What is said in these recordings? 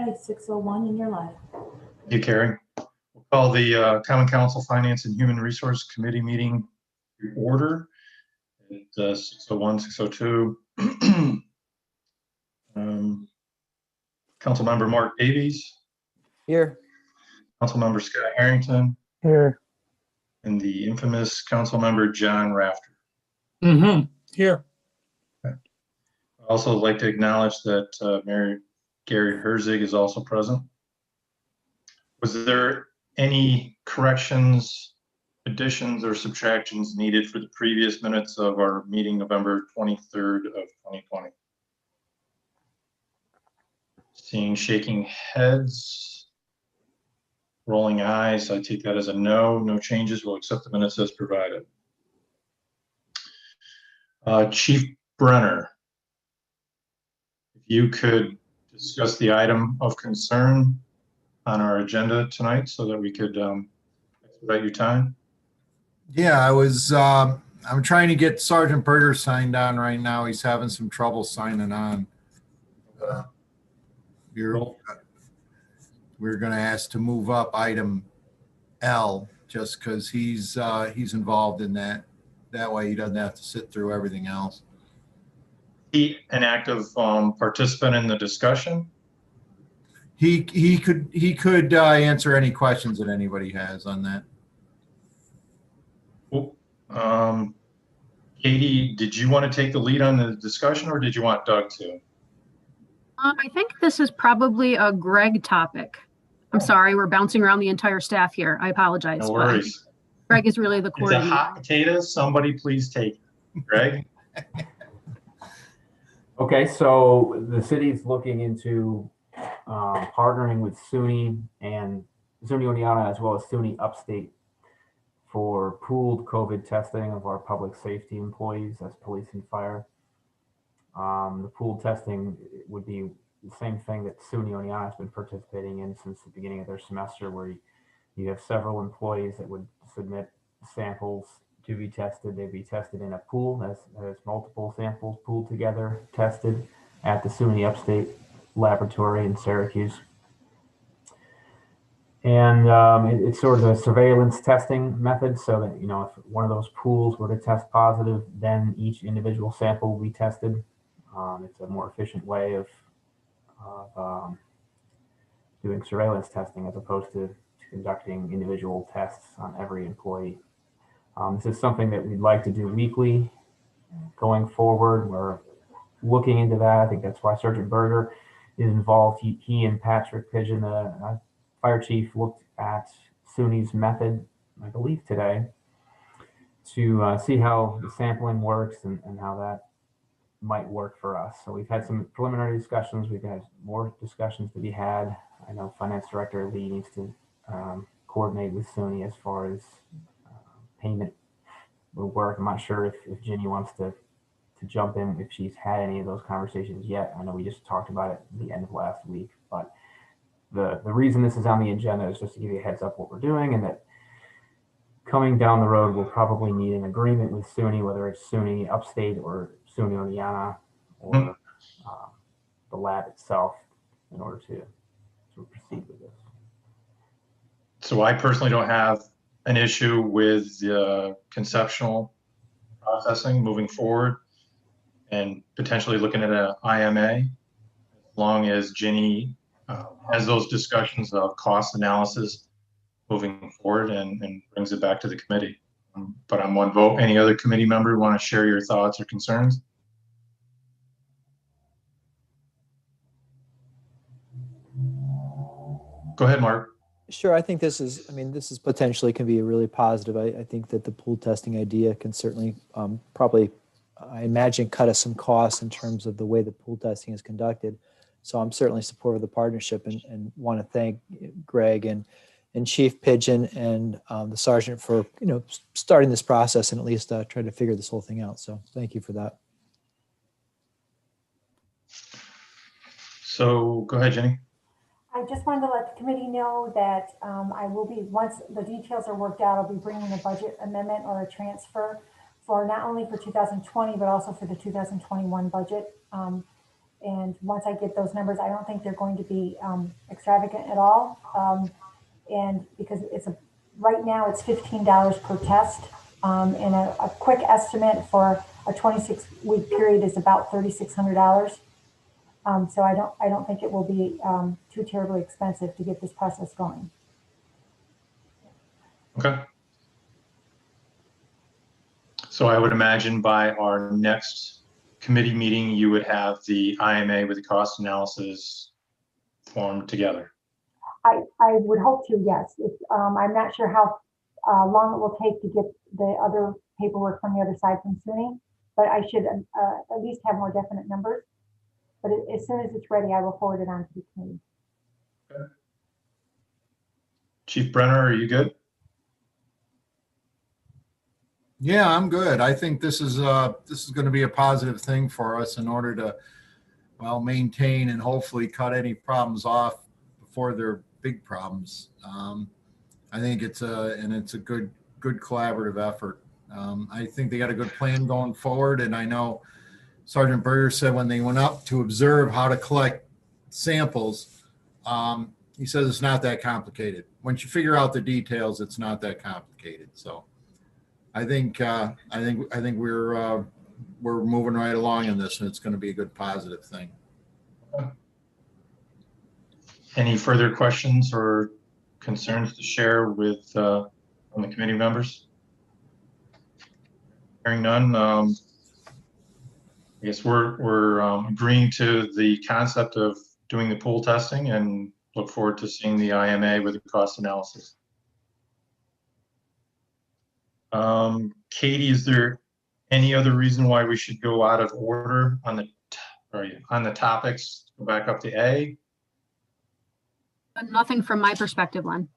Okay, 6:01 and you're live. Thank you, Carrie. We'll call the Common Council Finance and Human Resource Committee meeting to order at 6:01, 6:02. Councilmember Mark Davies. Here. Councilmember Scott Harrington. Here. And the infamous Councilmember John Rafter. Here. Okay. I'd also like to acknowledge that Mayor Gary Herzig is also present. Was there any corrections, additions, or subtractions needed for the previous minutes of our meeting November 23rd of 2020? Seeing shaking heads, rolling eyes, I take that as a no. No changes. We'll accept the minutes as provided. Chief Brenner, if you could discuss the item of concern on our agenda tonight so that we could expedite your time. Yeah, I'm trying to get Sergeant Berger signed on right now. He's having some trouble signing on. We're going to ask to move up item L just because he's involved in that. That way he doesn't have to sit through everything else. He an active participant in the discussion? He could answer any questions that anybody has on that. Katie, did you want to take the lead on the discussion, or did you want Doug to? I think this is probably a Greg topic. I'm sorry, we're bouncing around the entire staff here. I apologize. No worries. Greg is really the It's a coordinator. hot potato. Somebody please take it. Greg? Okay, so the city's looking into partnering with SUNY and SUNY Oneonta as well as SUNY Upstate for pooled COVID testing of our public safety employees as police and fire. The pooled testing would be the same thing that SUNY Oneonta has been participating in since the beginning of their semester, where you have several employees that would submit samples to be tested. They'd be tested in a pool as multiple samples pooled together, tested at the SUNY Upstate laboratory in Syracuse. And it's sort of a surveillance testing method, so that, if one of those pools were to test positive, then each individual sample will be tested. It's a more efficient way of doing surveillance testing as opposed to conducting individual tests on every employee. This is something that we'd like to do weekly going forward. We're looking into that. I think that's why Sergeant Berger is involved. He and Patrick Pigeon, the fire chief, looked at SUNY's method, I believe today, to see how the sampling works and how that might work for us. So we've had some preliminary discussions. We've had more discussions to be had. I know Finance Director Lee needs to coordinate with SUNY as far as payment will work. I'm not sure if Ginny wants to jump in, if she's had any of those conversations yet. I know we just talked about it at the end of last week, but the reason this is on the agenda is just to give you a heads up what we're doing, and that coming down the road, we'll probably need an agreement with SUNY, whether it's SUNY Upstate or SUNY Oneonta or the lab itself, in order to proceed with this. So I personally don't have an issue with the conceptual processing moving forward and potentially looking at an IMA, as long as Ginny has those discussions of cost analysis moving forward and brings it back to the committee. But I'm one vote. Any other committee member want to share your thoughts or concerns? Go ahead, Mark. Sure. I think this is potentially can be a really positive. I think that the pool testing idea can certainly probably, I imagine, cut us some costs in terms of the way the pool testing is conducted. So I'm certainly supportive of the partnership and want to thank Greg and Chief Pigeon and the sergeant for starting this process and at least trying to figure this whole thing out. So thank you for that. So go ahead, Jenny. I just wanted to let the committee know that I will be, once the details are worked out, I'll be bringing a budget amendment or a transfer for not only for 2020, but also for the 2021 budget. And once I get those numbers, I don't think they're going to be extravagant at all. And because right now it's $15 per test. And a quick estimate for a 26-week period is about $3,600. So I don't think it will be too terribly expensive to get this process going. Okay. So I would imagine by our next committee meeting, you would have the IMA with the cost analysis formed together. I would hope to, yes. I'm not sure how long it will take to get the other paperwork from the other side from SUNY, but I should at least have more definite numbers. But as soon as it's ready, I will forward it on to the committee. Okay. Chief Brenner, are you good? Yeah, I'm good. I think this is going to be a positive thing for us in order to, well, maintain and hopefully cut any problems off before they're big problems. I think it's a good collaborative effort. I think they got a good plan going forward, and I know Sergeant Berger said when they went up to observe how to collect samples, he says it's not that complicated. Once you figure out the details, it's not that complicated. So I think we're moving right along in this, and it's going to be a good positive thing. Any further questions or concerns to share with from the committee members? Hearing none, I guess we're agreeing to the concept of doing the pool testing and look forward to seeing the IMA with the cost analysis. Katie, is there any other reason why we should go out of order on the topics? Go back up to A. Nothing from my perspective, Len.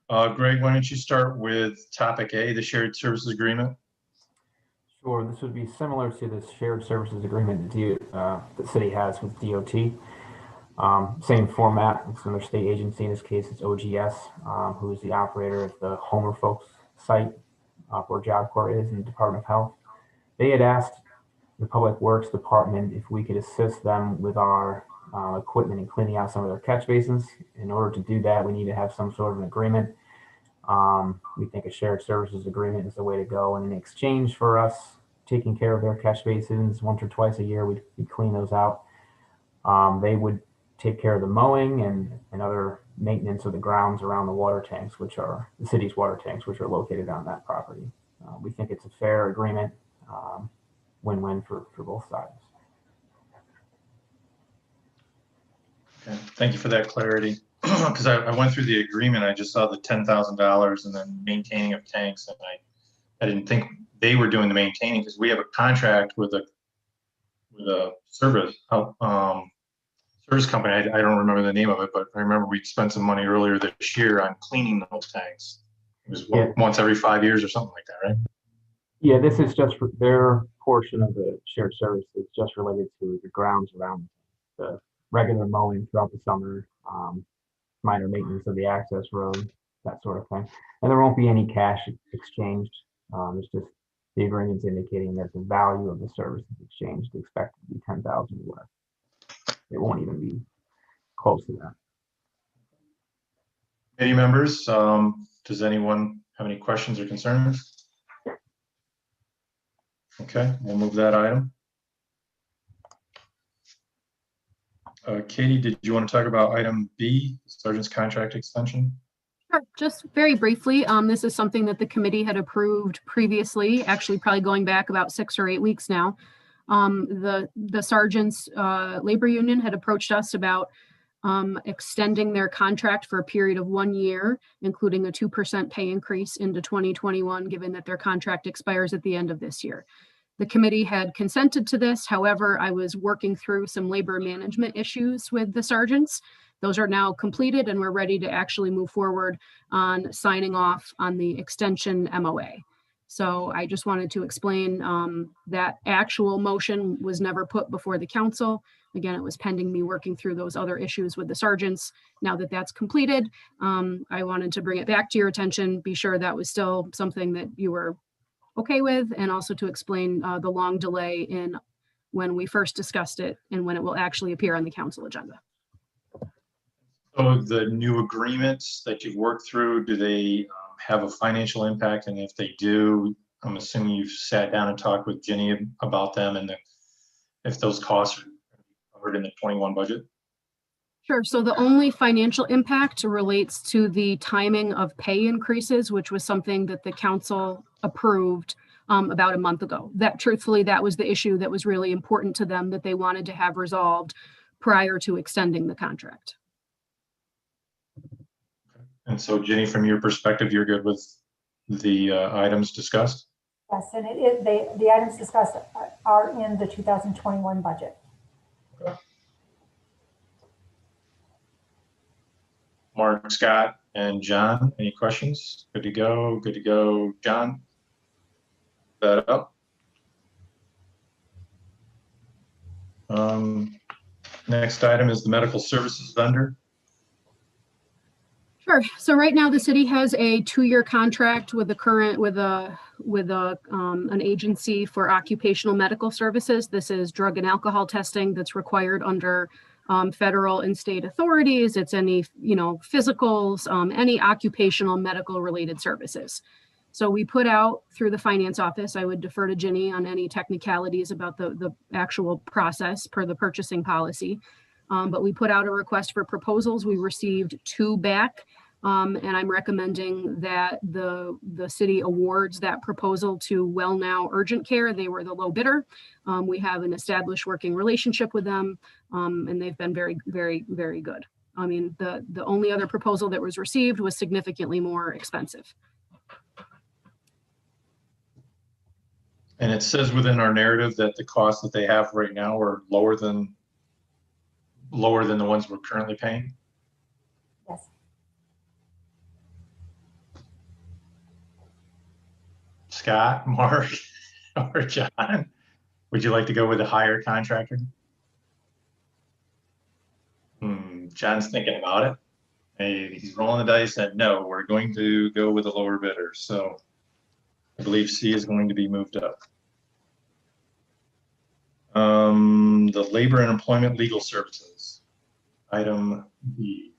Greg, why don't you start with topic A, the shared services agreement? Sure, this would be similar to this shared services agreement the city has with DOT. Same format. It's another state agency. In this case, it's OGS, who is the operator of the Homer Folks site where Job Corps is in the Department of Health. They had asked the Public Works Department if we could assist them with our equipment and cleaning out some of their catch basins. In order to do that, we need to have some sort of an agreement. We think a shared services agreement is the way to go. And in exchange for us taking care of their catch basins once or twice a year, we'd clean those out. They would take care of the mowing and other maintenance of the grounds around the water tanks, which are the city's water tanks, which are located on that property. We think it's a fair agreement, win-win for both sides. Okay. Thank you for that clarity. Because I went through the agreement, I just saw the $10,000 and then maintaining of tanks, and I didn't think they were doing the maintaining because we have a contract with a service company. I don't remember the name of it, but I remember we spent some money earlier this year on cleaning those tanks. It was once every 5 years or something like that, right? Yeah, this is just for their portion of the shared service. It's just related to the grounds around the regular mowing throughout the summer, minor maintenance of the access road, that sort of thing. And there won't be any cash exchanged. It's just the agreement's indicating that the value of the service is exchanged. They expect it to be $10,000 or less. It won't even be close to that. Committee members, does anyone have any questions or concerns? Okay, we'll move that item. Katie, did you want to talk about item B, Sergeant's contract extension? Sure. Just very briefly, this is something that the committee had approved previously, actually probably going back about 6 or 8 weeks now. The sergeant's labor union had approached us about extending their contract for a period of 1 year, including a 2% pay increase into 2021, given that their contract expires at the end of this year. The committee had consented to this. However, I was working through some labor management issues with the sergeants. Those are now completed and we're ready to actually move forward on signing off on the extension MOA. So I just wanted to explain that actual motion was never put before the council. Again, it was pending me working through those other issues with the sergeants. Now that that's completed, I wanted to bring it back to your attention, be sure that was still something that you were okay with, and also to explain the long delay in when we first discussed it and when it will actually appear on the council agenda. So the new agreements that you've worked through, do they have a financial impact? And if they do, I'm assuming you've sat down and talked with Jenny about them and if those costs are covered in the 21 budget? Sure. So the only financial impact relates to the timing of pay increases, which was something that the council approved about a month ago. That truthfully, that was the issue that was really important to them that they wanted to have resolved prior to extending the contract. And so Jenny, from your perspective, you're good with the items discussed? Yes, and the items discussed are in the 2021 budget. Okay. Mark, Scott, and John, any questions? Good to go. Good to go. John, that up. Next item is the medical services vendor. Sure. So right now the city has a 2-year contract with an agency for occupational medical services. This is drug and alcohol testing that's required under federal and state authorities. It's any, physicals, any occupational medical related services. So we put out through the finance office, I would defer to Ginny on any technicalities about the actual process per the purchasing policy. But we put out a request for proposals. We received 2 back. And I'm recommending that the city awards that proposal to WellNow Urgent Care. They were the low bidder. We have an established working relationship with them, and they've been very, very, very good. I mean, the only other proposal that was received was significantly more expensive. And it says within our narrative that the costs that they have right now are lower than the ones we're currently paying. Yes. Scott, Mark, or John, would you like to go with a higher contractor? John's thinking about it. Hey, he's rolling the dice that no, we're going to go with a lower bidder. So I believe C is going to be moved up. The labor and employment legal services, item B.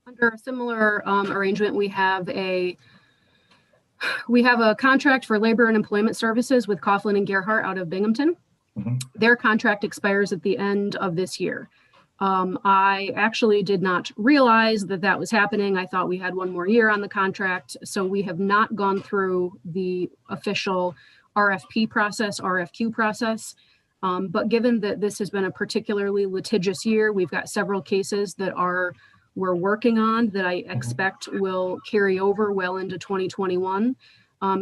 Under a similar arrangement, we have a contract for labor and employment services with Coughlin and Gerhart out of Binghamton. Mm-hmm. Their contract expires at the end of this year. I actually did not realize that was happening. I thought we had 1 more year on the contract. So we have not gone through the official RFQ process. But given that this has been a particularly litigious year, we've got several cases that we're working on that I expect will carry over well into 2021.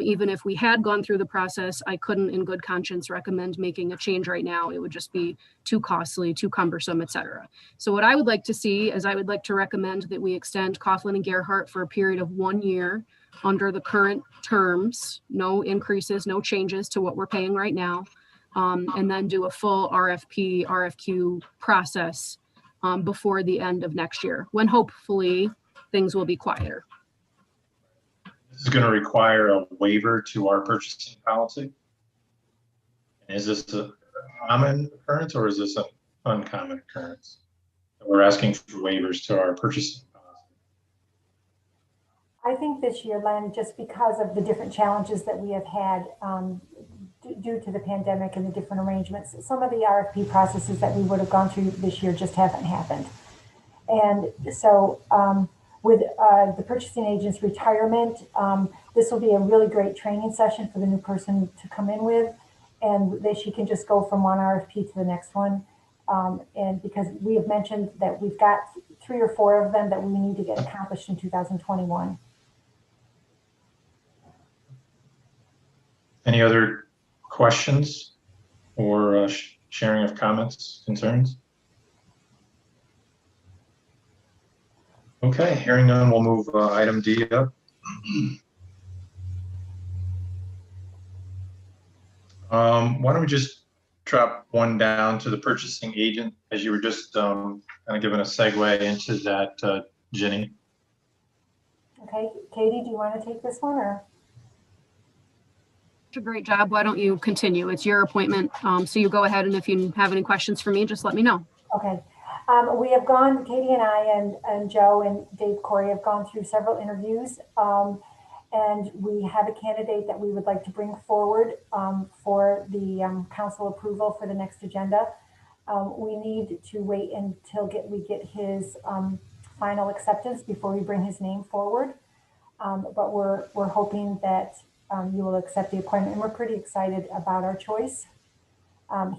Even if we had gone through the process, I couldn't in good conscience recommend making a change right now. It would just be too costly, too cumbersome, et cetera. So what I would like to see is I would like to recommend that we extend Coughlin and Gerhart for a period of 1 year under the current terms, no increases, no changes to what we're paying right now. And then do a full RFQ process before the end of next year, when hopefully things will be quieter. This is going to require a waiver to our purchasing policy. Is this a common occurrence or is this an uncommon occurrence? We're asking for waivers to our purchasing policy. I think this year, Len, just because of the different challenges that we have had due to the pandemic and the different arrangements, some of the RFP processes that we would have gone through this year just haven't happened. And so with the purchasing agent's retirement, this will be a really great training session for the new person to come in with, and she can just go from one RFP to the next one. And because we have mentioned that we've got 3 or 4 of them that we need to get accomplished in 2021. Any other questions or sharing of comments, concerns? Okay, hearing none, we'll move item D up. Why don't we just drop one down to the purchasing agent, as you were just kind of giving a segue into that, Jenny. Okay, Katie, do you want to take this one or? a great job. Why don't you continue? It's your appointment. So you go ahead, and if you have any questions for me, just let me know. Okay. We have gone, Katie and I and Joe and Dave Corey have gone through several interviews. And we have a candidate that we would like to bring forward for the council approval for the next agenda. We need to wait until we get his final acceptance before we bring his name forward. But we're hoping that you will accept the appointment, and we're pretty excited about our choice.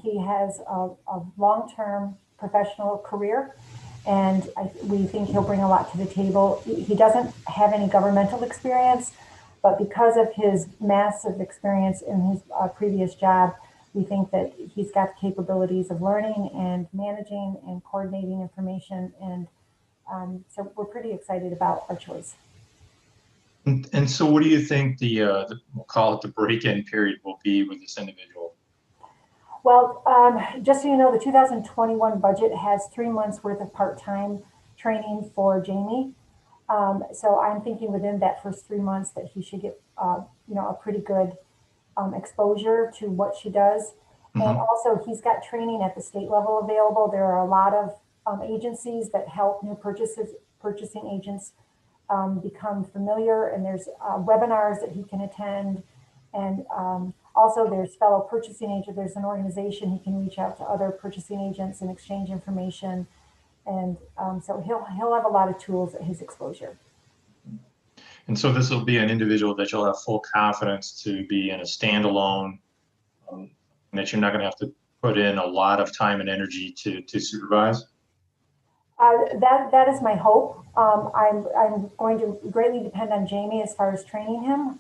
He has a long-term professional career, and we think he'll bring a lot to the table. He doesn't have any governmental experience, but because of his massive experience in his previous job, we think that he's got the capabilities of learning and managing and coordinating information. And so we're pretty excited about our choice. And so what do you think the we'll call it the break-in period will be with this individual? Well, just so you know, the 2021 budget has 3 months worth of part-time training for Jamie. So I'm thinking within that first 3 months that he should get, a pretty good exposure to what she does. Mm-hmm. And also he's got training at the state level available. There are a lot of agencies that help new purchasing agents become familiar, and there's webinars that he can attend. And also there's fellow purchasing agents. There's an organization he can reach out to other purchasing agents and exchange information. And so he'll have a lot of tools at his exposure. And so this will be an individual that you'll have full confidence to be in a standalone, that you're not going to have to put in a lot of time and energy to supervise? That is my hope. I'm going to greatly depend on Jamie as far as training him.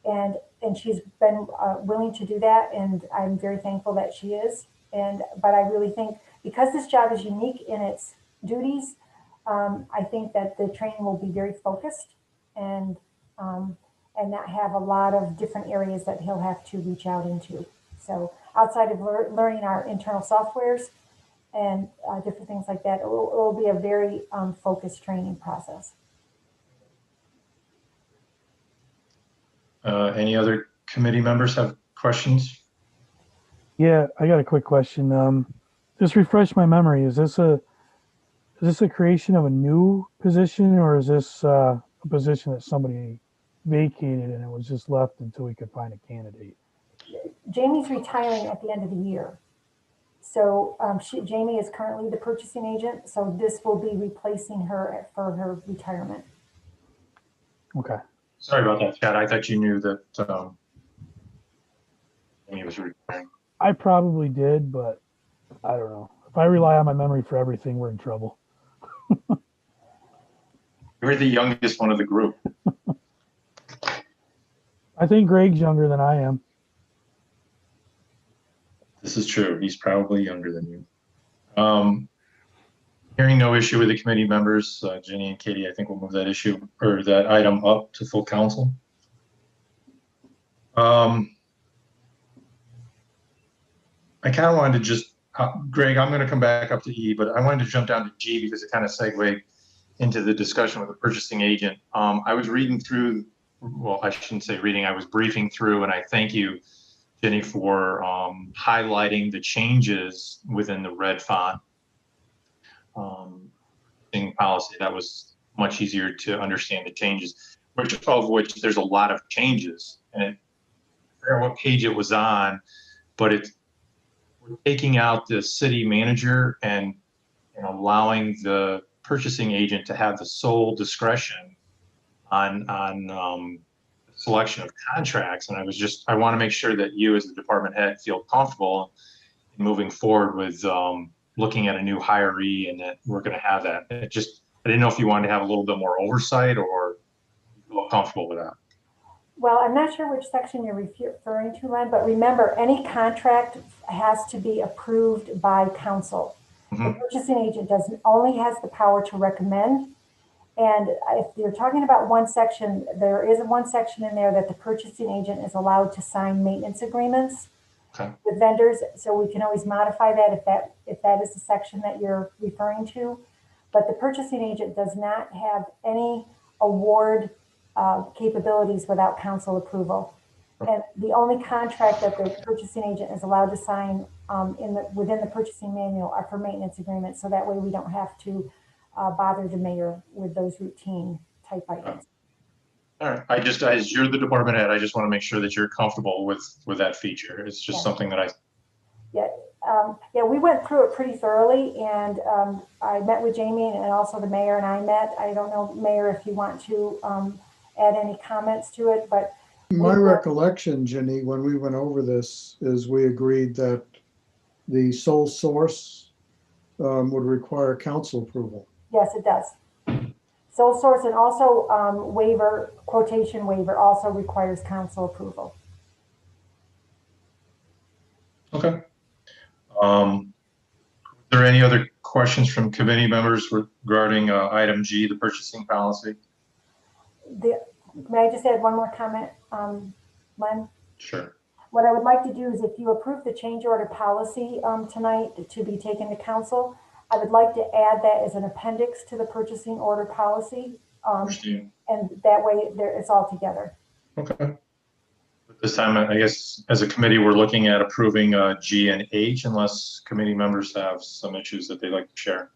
And she's been willing to do that, and I'm very thankful that she is. But I really think, because this job is unique in its duties, I think that the training will be very focused and not have a lot of different areas that he'll have to reach out into. So outside of learning our internal softwares and different things like that, it will be a very focused training process. Any other committee members have questions? Yeah, I got a quick question. Just refresh my memory. Is this a creation of a new position, or is this a position that somebody vacated and it was just left until we could find a candidate? Jamie's retiring at the end of the year. So Jamie is currently the purchasing agent. So this will be replacing her for her retirement. Okay. Sorry about that, Chad. I thought you knew that Jamie was retiring. I probably did, but I don't know. If I rely on my memory for everything, we're in trouble. You're the youngest one of the group. I think Greg's younger than I am. This is true. He's probably younger than you. Hearing no issue with the committee members, Jenny and Katie, I think we'll move that issue or that item up to full council. I kind of wanted to just, Greg, I'm going to come back up to E, but I wanted to jump down to G because it kind of segued into the discussion with the purchasing agent. I was reading through, well, I shouldn't say reading, I was briefing through, and I thank you, Jenny, for highlighting the changes within the red font policy. That was much easier to understand the changes, of which there's a lot of changes. And I forget what page it was on, but we're taking out the city manager and allowing the purchasing agent to have the sole discretion on selection of contracts. And I want to make sure that you as the department head feel comfortable in moving forward with looking at a new hiree, and that we're going to have that. I didn't know if you wanted to have a little bit more oversight or feel comfortable with that. Well, I'm not sure which section you're referring to, Len, but remember, any contract has to be approved by council. Mm-hmm. The purchasing agent only has the power to recommend. And if you're talking about one section, there is one section in there that the purchasing agent is allowed to sign maintenance agreements with vendors. So we can always modify that if that is the section that you're referring to. But the purchasing agent does not have any award capabilities without council approval. And the only contract that the purchasing agent is allowed to sign within the purchasing manual are for maintenance agreements. So that way we don't have to bother the mayor with those routine type items. All right. As you're the department head, I just want to make sure that you're comfortable with that feature. It's just something that yeah, we went through it pretty thoroughly, and I met with Jamie, and also the mayor and I met. I don't know, Mayor, if you want to add any comments to it, but my recollection, Jenny, when we went over this, is we agreed that the sole source would require council approval. yes, it does. Sole source, and also quotation waiver also requires council approval. Okay. Are there any other questions from committee members regarding item G, the purchasing policy? May I just add one more comment, Len? Sure. What I would like to do is, if you approve the change order policy tonight to be taken to council, I would like to add that as an appendix to the purchasing order policy. And that way it's all together. Okay. This time, I guess, as a committee, we're looking at approving G and H, unless committee members have some issues that they'd like to share.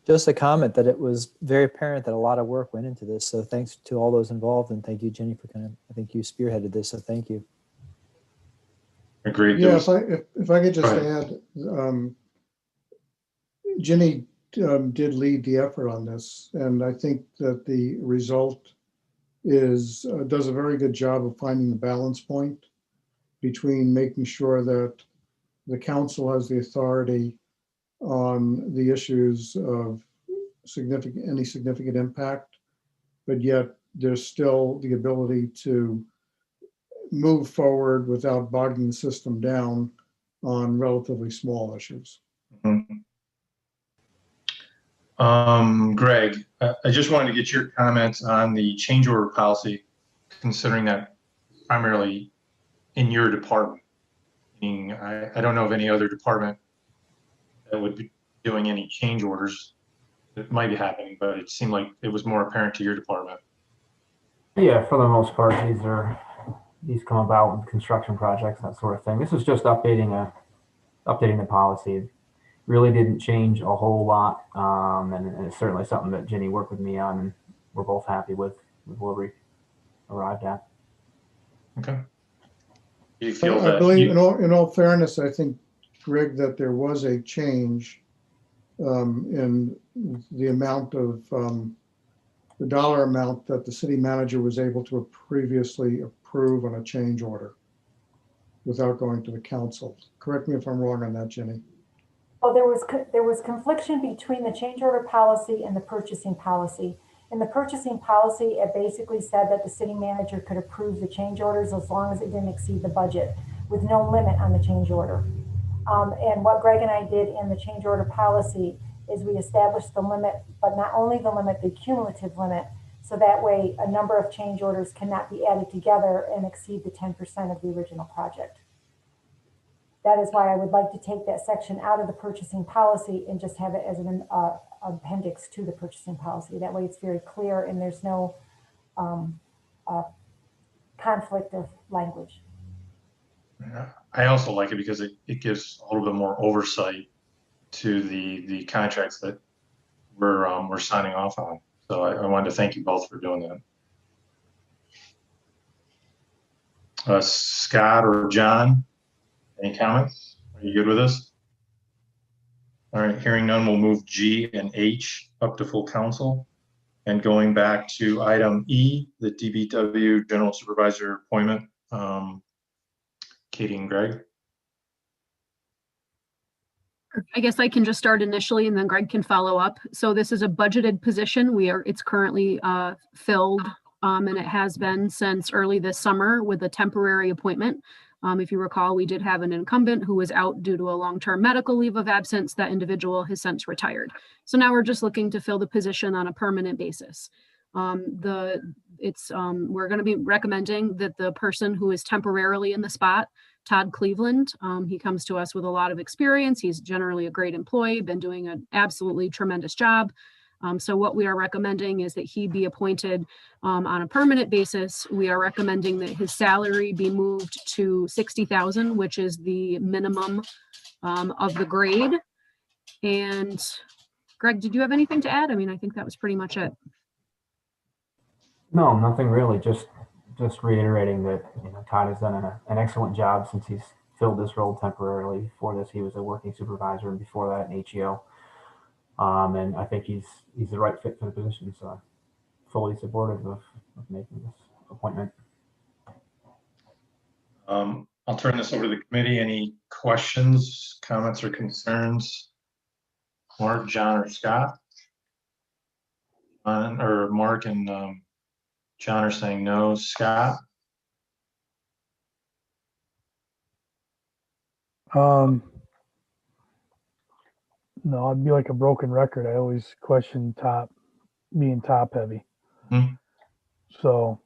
Just a comment that it was very apparent that a lot of work went into this. So thanks to all those involved, and thank you, Jenny, for I think you spearheaded this. So thank you. Agreed. Yeah, if I could just add, Jenny did lead the effort on this, and I think that the result does a very good job of finding the balance point between making sure that the council has the authority on the issues of any significant impact, but yet there's still the ability to move forward without bogging the system down on relatively small issues. Mm-hmm. Greg, I just wanted to get your comments on the change order policy, considering that primarily in your department. Meaning, I don't know of any other department that would be doing any change orders. It might be happening, but it seemed like it was more apparent to your department. Yeah, for the most part, these come about with construction projects, that sort of thing. This is just updating the policy. Really didn't change a whole lot, and it's certainly something that Jenny worked with me on, and we're both happy with where we arrived at. Okay. You feel I believe, in all fairness, I think, Greg, that there was a change in the amount of the dollar amount that the city manager was able to previously approve on a change order without going to the council. Correct me if I'm wrong on that, Jenny. Oh, there was confliction between the change order policy and the purchasing policy. In the purchasing policy, it basically said that the city manager could approve the change orders as long as it didn't exceed the budget, with no limit on the change order. And what Greg and I did in the change order policy is we established the limit, but not only the limit, the cumulative limit, so that way a number of change orders cannot be added together and exceed the 10% of the original project. That is why I would like to take that section out of the purchasing policy and just have it as an appendix to the purchasing policy. That way it's very clear and there's no conflict of language. Yeah. I also like it because it gives a little bit more oversight to the contracts that we're signing off on. So I wanted to thank you both for doing that. Scott or John, any comments? Are you good with this? All right, hearing none, we'll move G and H up to full council. And going back to item E, the DBW General Supervisor appointment, Katie and Greg. I guess I can just start initially and then Greg can follow up. So this is a budgeted position. It's currently filled and it has been since early this summer with a temporary appointment. If you recall, we did have an incumbent who was out due to a long-term medical leave of absence. That individual has since retired. So now we're just looking to fill the position on a permanent basis. We're going to be recommending that the person who is temporarily in the spot, Todd Cleveland, he comes to us with a lot of experience. He's generally a great employee, been doing an absolutely tremendous job. So what we are recommending is that he be appointed on a permanent basis. We are recommending that his salary be moved to 60,000, which is the minimum of the grade. And Greg, did you have anything to add? I mean, I think that was pretty much it. No, nothing really. Just reiterating that Todd has done an excellent job since he's filled this role temporarily. Before this, he was a working supervisor, and before that, an HEO. And I think he's the right fit for the position. So I'm fully supportive of making this appointment. I'll turn this over to the committee. Any questions, comments, or concerns? Mark, John, or Scott? Or Mark and John are saying no. Scott? No, I'd be like a broken record. I always question being top heavy. Mhm. So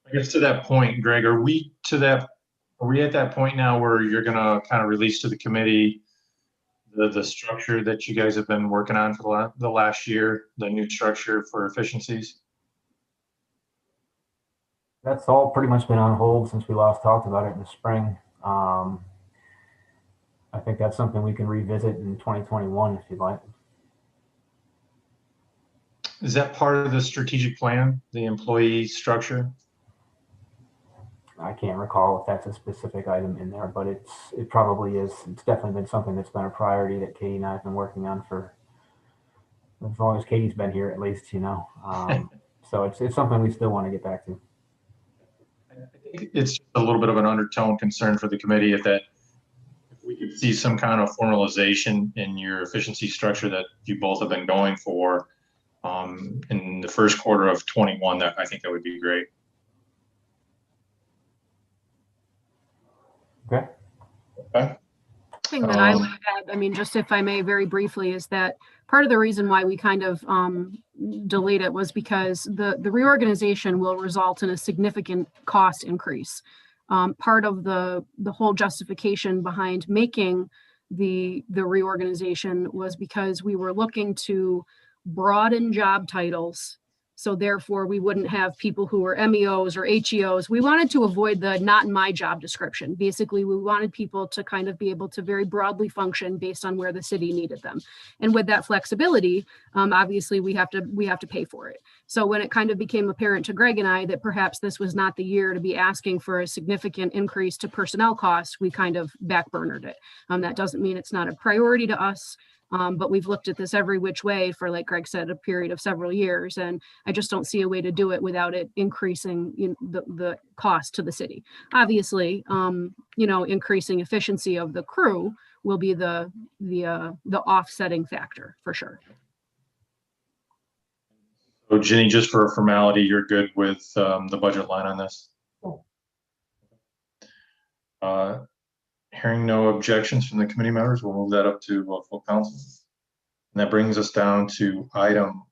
I guess to that point, Greg, are we at that point now where you're gonna kind of release to the committee the structure that you guys have been working on for the last year, the new structure for efficiencies? That's all pretty much been on hold since we last talked about it in the spring. I think that's something we can revisit in 2021 if you'd like. Is that part of the strategic plan, the employee structure? I can't recall if that's a specific item in there, but it probably is. It's definitely been something that's been a priority that Katie and I have been working on for as long as Katie's been here, at least, So it's something we still want to get back to. I think it's a little bit of an undertone concern for the committee if we could see some kind of formalization in your efficiency structure that you both have been going for in the first quarter of 21. That I think that would be great. Okay. Okay. Thing that I would add, I mean, just if I may very briefly, is that part of the reason why we kind of delayed it was because the reorganization will result in a significant cost increase. Part of the whole justification behind making the reorganization was because we were looking to broaden job titles. So therefore, we wouldn't have people who were MEOs or HEOs. We wanted to avoid the not in my job description. Basically, we wanted people to kind of be able to very broadly function based on where the city needed them. And with that flexibility, obviously, we have to pay for it. So when it kind of became apparent to Greg and I that perhaps this was not the year to be asking for a significant increase to personnel costs, we kind of backburnered it. That doesn't mean it's not a priority to us. But we've looked at this every which way for, like Greg said, a period of several years. And I just don't see a way to do it without it increasing the cost to the city. Obviously, increasing efficiency of the crew will be the offsetting factor for sure. So Ginny, just for a formality, you're good with the budget line on this? Hearing no objections from the committee members, we'll move that up to full council. And that brings us down to item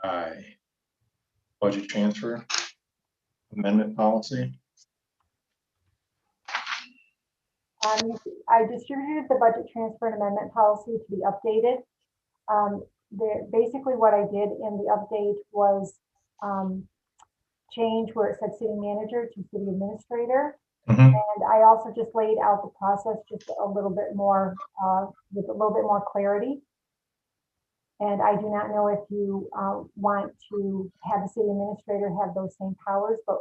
I, budget transfer amendment policy. I distributed the budget transfer and amendment policy to be updated. Basically what I did in the update was change where it said city manager to city administrator. Mm-hmm. And I also just laid out the process just a little bit more, with a little bit more clarity. And I do not know if you want to have the city administrator have those same powers, but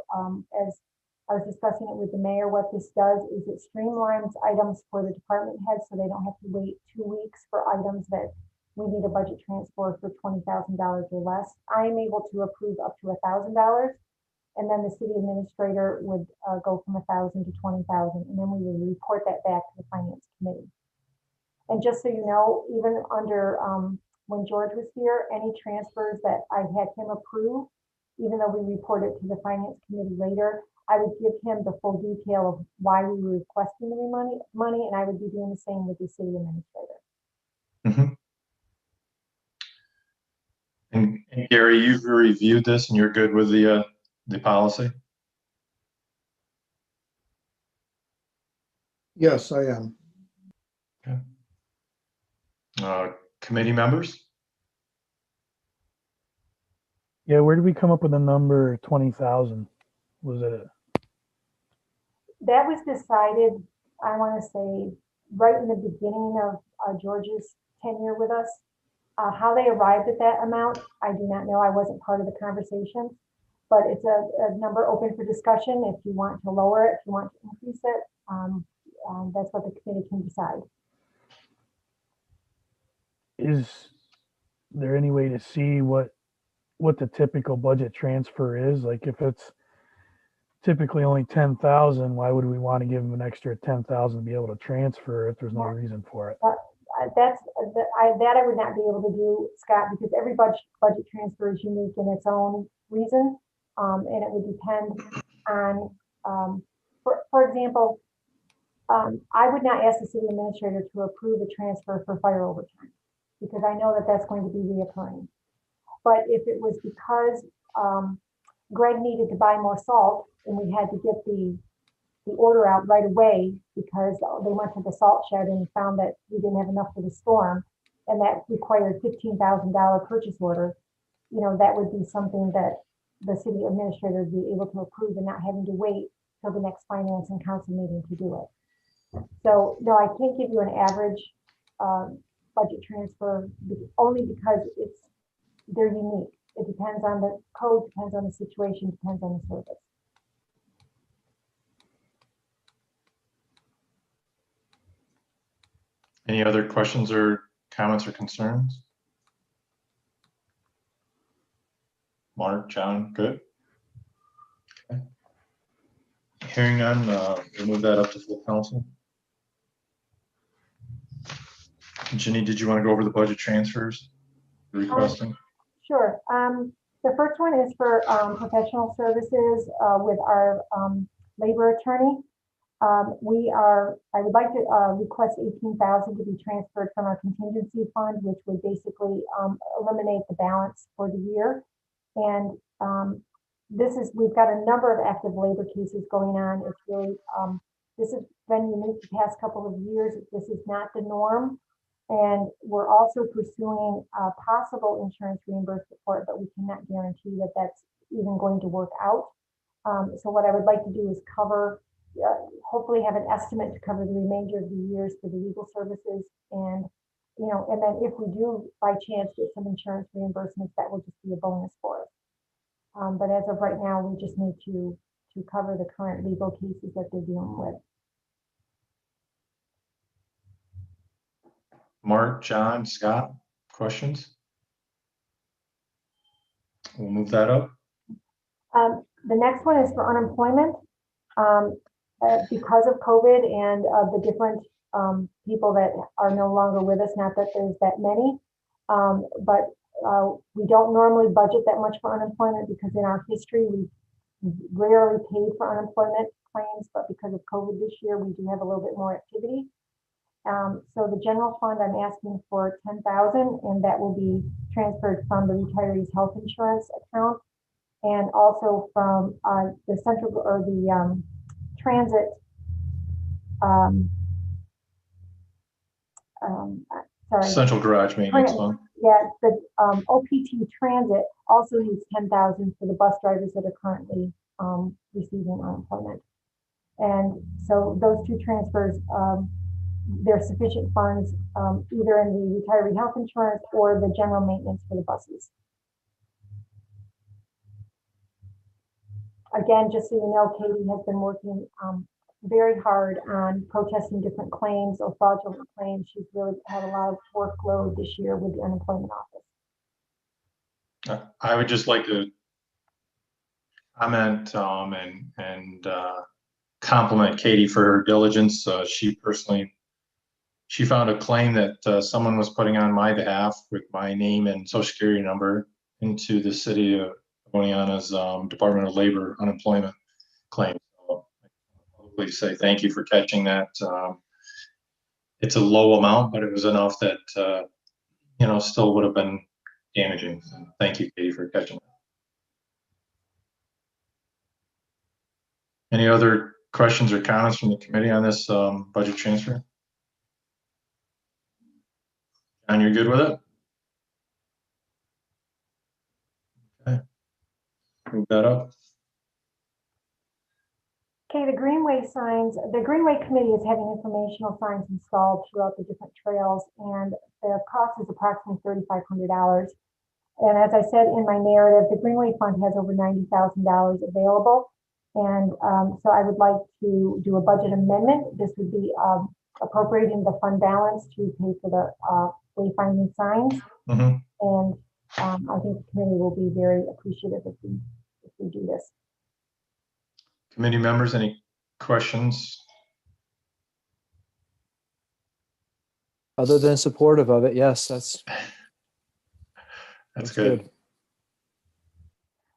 as I was discussing it with the mayor, what this does is it streamlines items for the department heads so they don't have to wait 2 weeks for items that we need a budget transfer for $20,000 or less. I am able to approve up to $1,000. And then the city administrator would go from 1,000 to 20,000, and then we would report that back to the finance committee. And just so you know, even under when George was here, any transfers that I had him approve, even though we report it to the finance committee later, I would give him the full detail of why we were requesting the money, and I would be doing the same with the city administrator. Mm-hmm. And Gary, you've reviewed this and you're good with the policy? Yes, I am. Okay. Committee members? Yeah, where did we come up with the number 20,000? Was it? That was decided, I want to say, right in the beginning of George's tenure with us. How they arrived at that amount, I do not know. I wasn't part of the conversation, but it's a number open for discussion. If you want to lower it, if you want to increase it, that's what the committee can decide. Is there any way to see what the typical budget transfer is? Like if it's typically only 10,000, why would we want to give them an extra 10,000 to be able to transfer if there's no reason for it? That I would not be able to do, Scott, because every budget transfer is unique in its own reason, and it would depend on, for example, I would not ask the city administrator to approve a transfer for fire overtime because I know that that's going to be reoccurring. But if it was because Greg needed to buy more salt and we had to get the order out right away because they went to the salt shed and found that we didn't have enough for the storm, and that required $15,000 purchase order, that would be something that the city administrator would be able to approve and not having to wait till the next finance and council meeting to do it. So no, I can't give you an average budget transfer only because they're unique. It depends on the code, depends on the situation, depends on the service. Any other questions or comments or concerns? Mark, John, good? Okay. Hearing none, we'll move that up to full council. Ginny, did you want to go over the budget transfers you're requesting? Sure. The first one is for professional services with our labor attorney. I would like to request 18,000 to be transferred from our contingency fund, which would basically eliminate the balance for the year. And we've got a number of active labor cases going on. It's really, this has been unique the past couple of years. This is not the norm. And we're also pursuing possible insurance reimbursement for it, but we cannot guarantee that that's even going to work out. So what I would like to do is cover, hopefully have an estimate to cover the remainder of the years for the legal services. And, and then if we do by chance get some insurance reimbursements, that will just be a bonus for us. But as of right now, we just need to cover the current legal cases that they're dealing with. Mark, John, Scott, questions? We'll move that up. The next one is for unemployment. Because of COVID and the different people that are no longer with us, not that there's that many, but we don't normally budget that much for unemployment because in our history, we rarely paid for unemployment claims, but because of COVID this year, we do have a little bit more activity. So the general fund, I'm asking for 10,000, and that will be transferred from the retirees' health insurance account, and also from the central or the transit. Sorry. Central garage maintenance fund. Yeah, the OPT transit also needs 10,000 for the bus drivers that are currently receiving unemployment, and so those two transfers. There's sufficient funds either in the retiree health insurance or the general maintenance for the buses. Again, just so you know, Katie has been working very hard on protesting different claims or fraudulent claims. She's really had a lot of workload this year with the unemployment office. I would just like to comment and compliment Katie for her diligence. She found a claim that someone was putting on my behalf with my name and social security number into the city of Oneonta's Department of Labor unemployment claim. So I probably say thank you for catching that. It's a low amount, but it was enough that, still would have been damaging. So thank you, Katie, for catching that. Any other questions or comments from the committee on this budget transfer? And you're good with it? Okay. Move that up. Okay, the Greenway signs, the Greenway Committee is having informational signs installed throughout the different trails, and the cost is approximately $3,500. And as I said in my narrative, the Greenway Fund has over $90,000 available. And so I would like to do a budget amendment. This would be appropriating the fund balance to pay for the wayfinding signs. Mhm. And I think the committee will be very appreciative if we do this. Committee members, any questions? Other than supportive of it, yes, that's Good.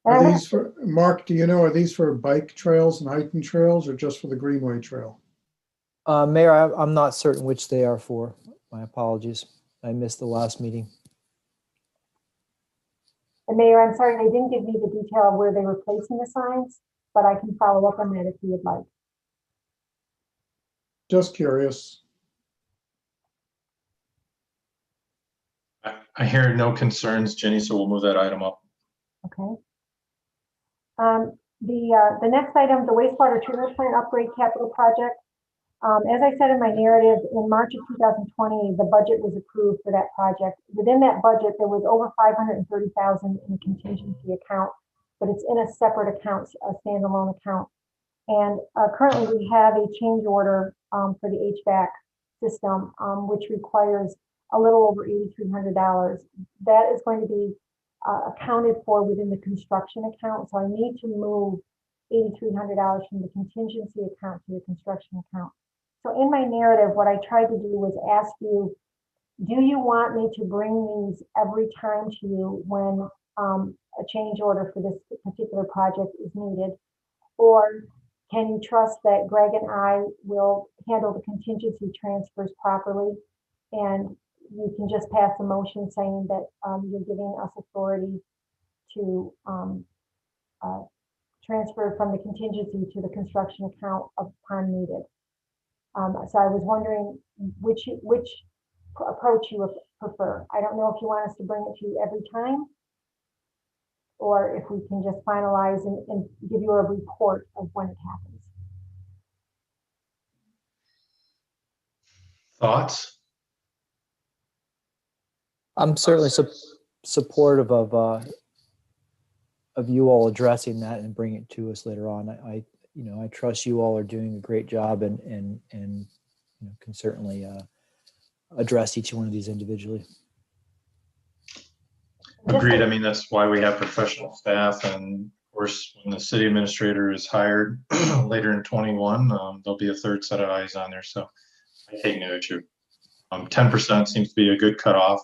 And Are I'm these for, Mark, do you know, are these for bike trails and hiking trails or just for the Greenway Trail? Mayor, I'm not certain which they are for. My apologies. I missed the last meeting. And Mayor, I'm sorry, they didn't give me the detail of where they were placing the signs, but I can follow up on that if you would like. Just curious. I hear no concerns, Jenny, so we'll move that item up. Okay. The next item, the wastewater treatment plant upgrade capital project. As I said in my narrative, in March of 2020, the budget was approved for that project. Within that budget, there was over $530,000 in a contingency account, but it's in a separate account, a standalone account. And currently we have a change order for the HVAC system, which requires a little over $8,300. That is going to be accounted for within the construction account. So I need to move $8,300 from the contingency account to the construction account. So in my narrative, what I tried to do was ask you, do you want me to bring these every time to you when a change order for this particular project is needed? Or can you trust that Greg and I will handle the contingency transfers properly? And you can just pass a motion saying that you're giving us authority to transfer from the contingency to the construction account upon needed. So I was wondering which approach you would prefer. I don't know if you want us to bring it to you every time, or if we can just finalize and give you a report of when it happens. Thoughts? I'm certainly supportive of you all addressing that and bring it to us later on. I trust you all are doing a great job and can certainly address each one of these individually. Agreed. I mean, that's why we have professional staff, and of course, when the city administrator is hired later in 21, there'll be a third set of eyes on there. So I take no issue. 10% seems to be a good cutoff.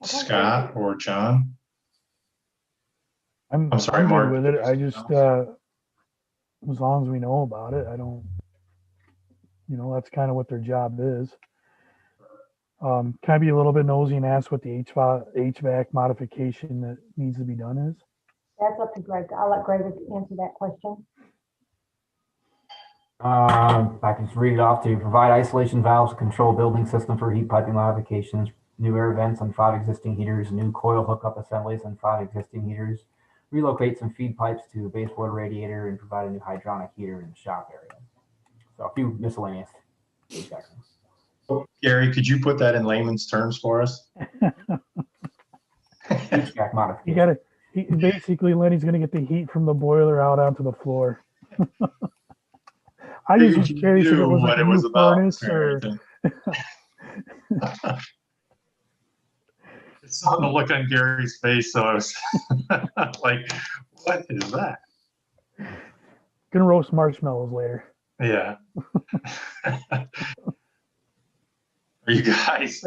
Okay. Scott or John? I'm sorry, good Mark. with it. I just, as long as we know about it, I don't, that's kind of what their job is. Can I be a little bit nosy and ask what the HVAC modification that needs to be done is? That's up to Greg. I'll let Greg answer that question. I can just read it off to you. Provide isolation valves, control building system for heat piping modifications, new air vents on 5 existing heaters, new coil hookup assemblies on 5 existing heaters, relocate some feed pipes to a baseboard radiator, and provide a new hydronic heater in the shop area. So a few miscellaneous HVAC things. Gary, could you put that in layman's terms for us? HVAC modification. You got to, basically, Lenny's going to get the heat from the boiler out onto the floor. I just was curious if it was like a new furnace or. It's something to look on Gary's face, so I was like, what is that? Gonna roast marshmallows later. Yeah. Are you guys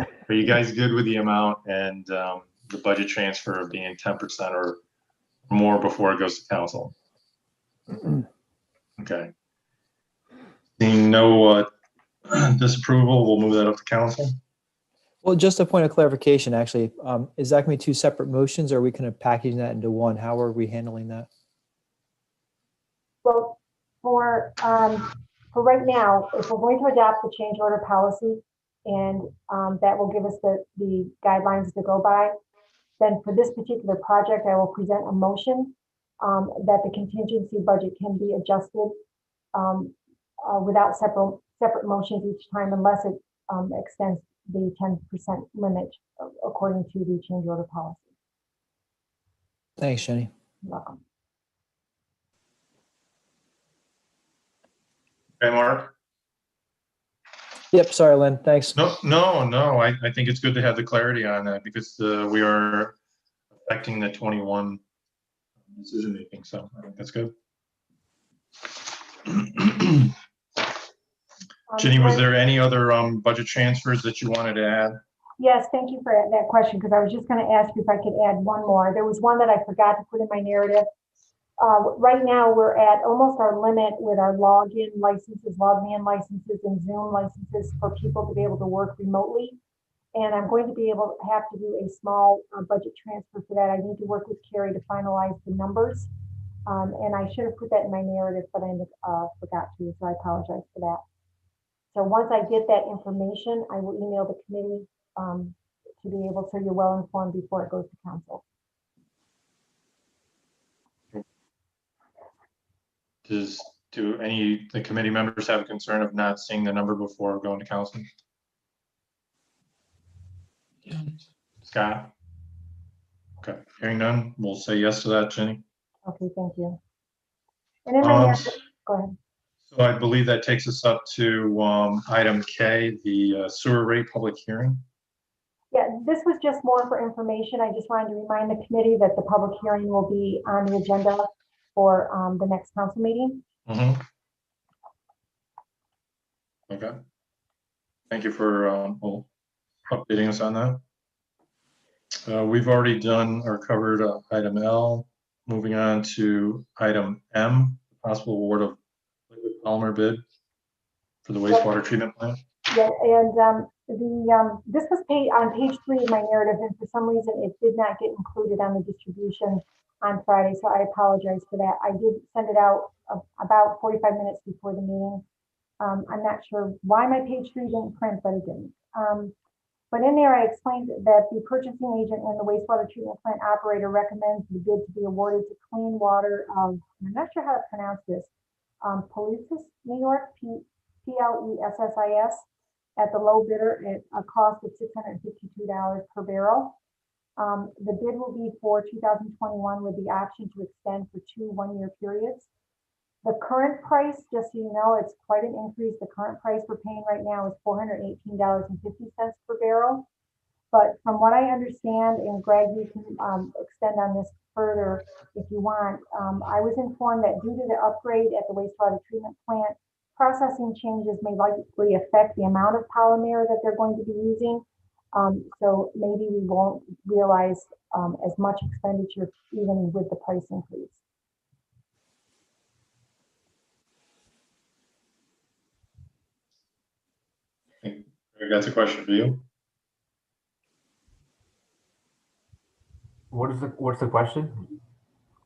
good with the amount and the budget transfer being 10% or more before it goes to council? Okay. Seeing no disapproval, we'll move that up to council. Well, just a point of clarification, actually, is that going to be 2 separate motions, or are we kind of packaging that into one? How are we handling that? Well, for right now, if we're going to adopt the change order policy, and that will give us the guidelines to go by, then for this particular project, I will present a motion that the contingency budget can be adjusted without separate motions each time unless it extends the 10% limit according to the change order policy. Thanks, Jenny. You're welcome. Okay, Mark? Yep, sorry, Lynn, thanks. No. I think it's good to have the clarity on that because we are affecting the 21 decision making. So I think that's good. Ginny, was there any other budget transfers that you wanted to add? Yes, thank you for that question, because I was just going to ask you if I could add one more. There was one that I forgot to put in my narrative. Right now, we're at almost our limit with our login licenses, logman licenses, and Zoom licenses for people to be able to work remotely. And I'm going to be able to have to do a small budget transfer for that. I need to work with Carrie to finalize the numbers. And I should have put that in my narrative, but I forgot to, so I apologize for that. So once I get that information, I will email the committee to be able, so you're well informed before it goes to council. Do any the committee members have a concern of not seeing the number before going to council? Scott? Okay, hearing none, we'll say yes to that, Jenny. Okay, thank you. And then my go ahead. So I believe that takes us up to item K, the sewer rate public hearing. Yeah, this was just more for information. I just wanted to remind the committee that the public hearing will be on the agenda for the next council meeting. Mm-hmm. Okay. Thank you for updating us on that. We've already done or covered item L. Moving on to item M, possible award of liquid polymer bid for the wastewater treatment plant. Yeah, and this was paid on page 3 of my narrative, and for some reason it did not get included on the distribution on Friday, so I apologize for that. I did send it out about 45 minutes before the meeting. I'm not sure why my page 3 didn't print, but it didn't. But in there, I explained that the purchasing agent and the wastewater treatment plant operator recommends the bid to be awarded to Clean Water. I'm not sure how to pronounce this. Polisis, New York, PLESSIS, at the low bidder at a cost of $652 per barrel. The bid will be for 2021 with the option to extend for 2 one-year periods. The current price, just so you know, it's quite an increase. The current price we're paying right now is $418.50 per barrel. But from what I understand, and Greg, you can extend on this further if you want, I was informed that due to the upgrade at the wastewater treatment plant, processing changes may likely affect the amount of polymer that they're going to be using. So maybe we won't realize as much expenditure even with the price increase. That's a question for you. What's the question?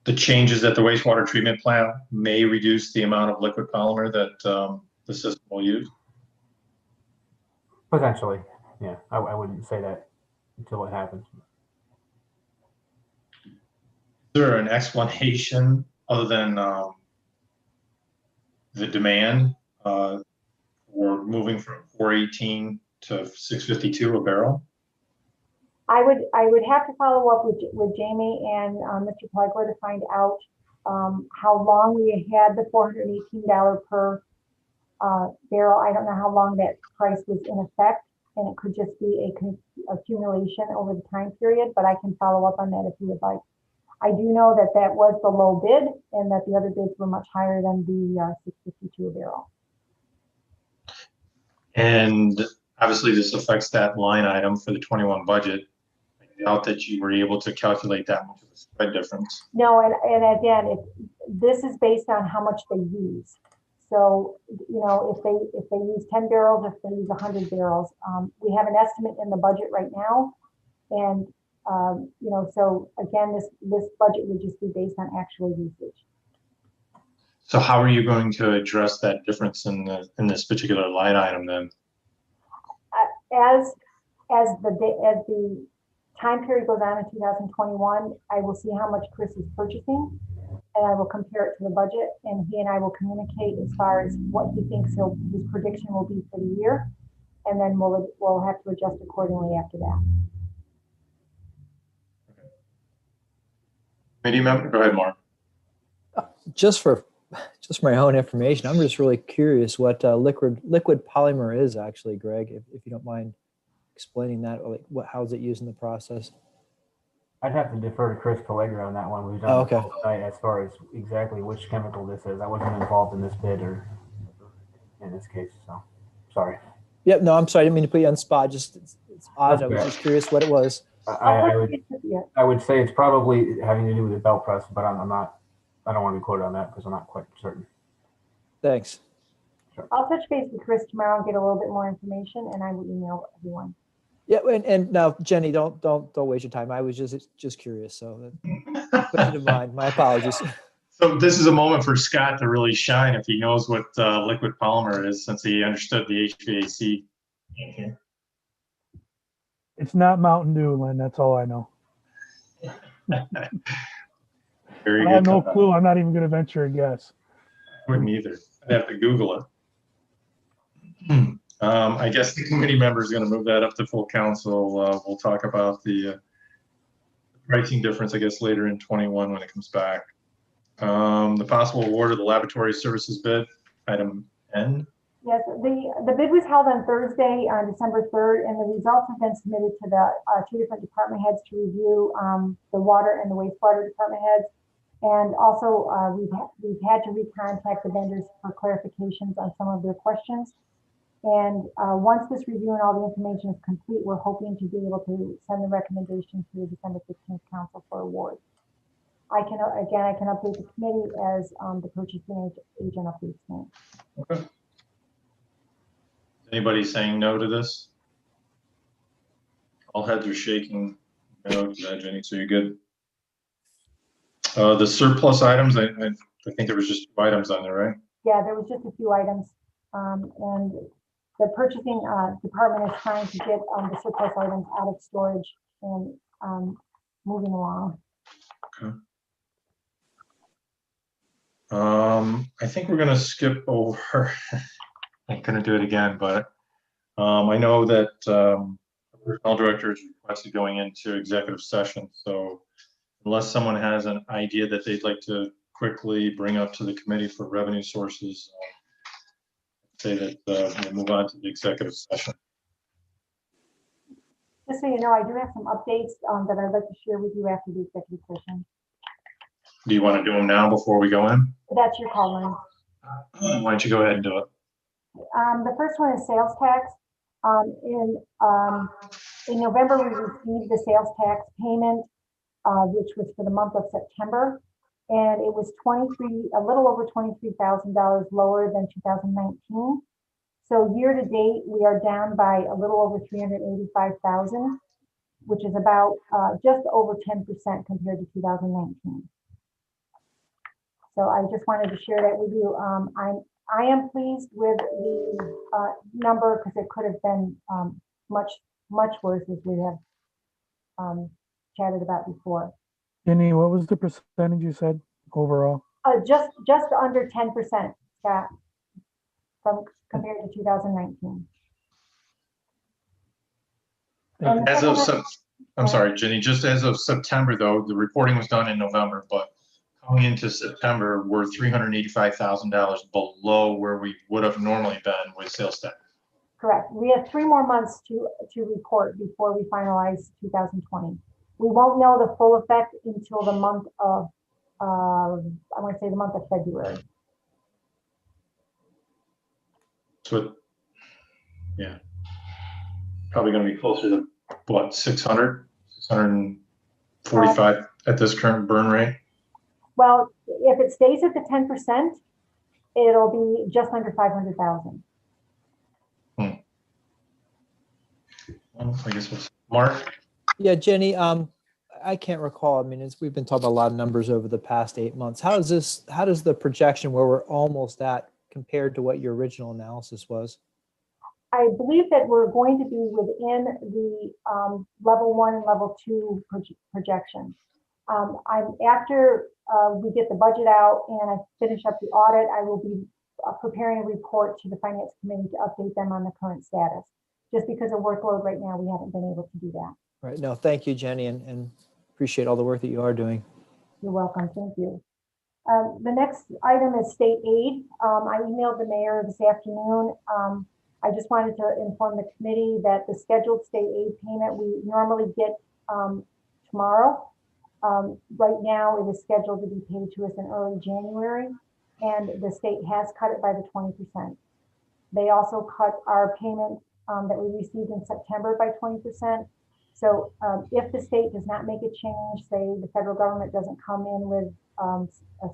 The changes at the wastewater treatment plant may reduce the amount of liquid polymer that the system will use. Potentially, yeah. I wouldn't say that until it happens. Is there an explanation other than the demand for moving from 418 to 652 a barrel? I would have to follow up with Jamie and Mr. Plegler to find out how long we had the $418 per barrel. I don't know how long that price was in effect, and it could just be a accumulation over the time period, but I can follow up on that if you would like. I do know that that was the low bid and that the other bids were much higher than the 652 a barrel. And obviously this affects that line item for the 21 budget. I doubt that you were able to calculate that much of a spread difference. No, and again, this is based on how much they use. So, you know, if they use 10 barrels, if they use 100 barrels, we have an estimate in the budget right now. And, you know, so again, this budget would just be based on actual usage. So how are you going to address that difference in this particular line item then? As the time period goes on in 2021, I will see how much Chris is purchasing, and I will compare it to the budget, and he and I will communicate as far as what he thinks his prediction will be for the year, and then we'll have to adjust accordingly after that. Committee member, go ahead, Mark. Just for my own information, I'm just really curious what liquid polymer is actually, Greg, if you don't mind explaining that, or like how is it used in the process? I'd have to defer to Chris Pellegra on that one. We've done Oh, okay. tonight as far as exactly which chemical this is. I wasn't involved in this bid or in this case, so sorry. Yep. No, I'm sorry. I didn't mean to put you on the spot. Just it's odd. I was just curious what it was. I would say it's probably having to do with the belt press, but I'm not. I don't want to be quoted on that because I'm not quite certain. Thanks. I'll touch base with Chris tomorrow and get a little bit more information, and I will email everyone. Yeah, and now Jenny, don't waste your time. I was just curious, so put it in mind. My apologies. So this is a moment for Scott to really shine if he knows what liquid polymer is, since he understood the HVAC. It's not Mountain Dew, Lynn. That's all I know. Very good. I have no clue. I'm not even going to venture a guess. I wouldn't either. I'd have to Google it. I guess the committee member is going to move that up to full council. We'll talk about the pricing difference, I guess, later in 21 when it comes back. The possible award of the laboratory services bid, item N. Yes, the bid was held on Thursday, on December 3rd, and the results have been submitted to the two different department heads to review, the water and the wastewater department heads. And also, we've had to recontact the vendors for clarifications on some of their questions. And once this review and all the information is complete, we're hoping to be able to send the recommendations to the December 15th council for award. I can update the committee as the purchasing agent updates me. Okay. Anybody saying no to this? All heads are shaking no to that, Jenny, so you're good. The surplus items, I think there was just 2 items on there, right? Yeah, there was just a few items, and the purchasing department is trying to get the surplus items out of storage and moving along. Okay. I think we're going to skip over. I'm going to do it again, but I know that the personnel director is requested going into executive session. So unless someone has an idea that they'd like to quickly bring up to the committee for revenue sources, say that we'll move on to the executive session. Just so you know, I do have some updates that I'd like to share with you after the executive session. Do you want to do them now before we go in? That's your call, Lynn. Why don't you go ahead and do it? The first one is sales tax. In November, we received the sales tax payment, which was for the month of September, and it was a little over $23,000 lower than 2019. So year to date, we are down by a little over $385,000, which is about just over 10% compared to 2019. So I just wanted to share that with you. I am pleased with the number because it could have been much worse, as we have chatted about before. Jenny, what was the percentage you said overall? Just under 10%, Scott, compared to 2019. As of I'm sorry, Jenny. Just as of September, though, the reporting was done in November, but coming into September, we're $385,000 below where we would have normally been with sales tax. Correct. We have 3 more months to report before we finalize 2020. We won't know the full effect until the month of, I want to say the month of February. So, yeah, probably going to be closer to what, 645 at this current burn rate? Well, if it stays at the 10%, it'll be just under 500,000. Well, I guess we'll Mark. Yeah, Jenny, I can't recall. I mean, we've been talking about a lot of numbers over the past 8 months. How does the projection where we're almost at compared to what your original analysis was? I believe that we're going to be within the level 1 and level 2 projections. After we get the budget out and I finish up the audit, I will be preparing a report to the finance committee to update them on the current status. Just because of workload right now, we haven't been able to do that. Right. No, thank you, Jenny, and appreciate all the work that you are doing. You're welcome. Thank you. The next item is state aid. I emailed the mayor this afternoon. I just wanted to inform the committee that the scheduled state aid payment we normally get tomorrow. Right now, it is scheduled to be paid to us in early January, and the state has cut it by the 20%. They also cut our payment that we received in September by 20%. So if the state does not make a change, say the federal government doesn't come in with a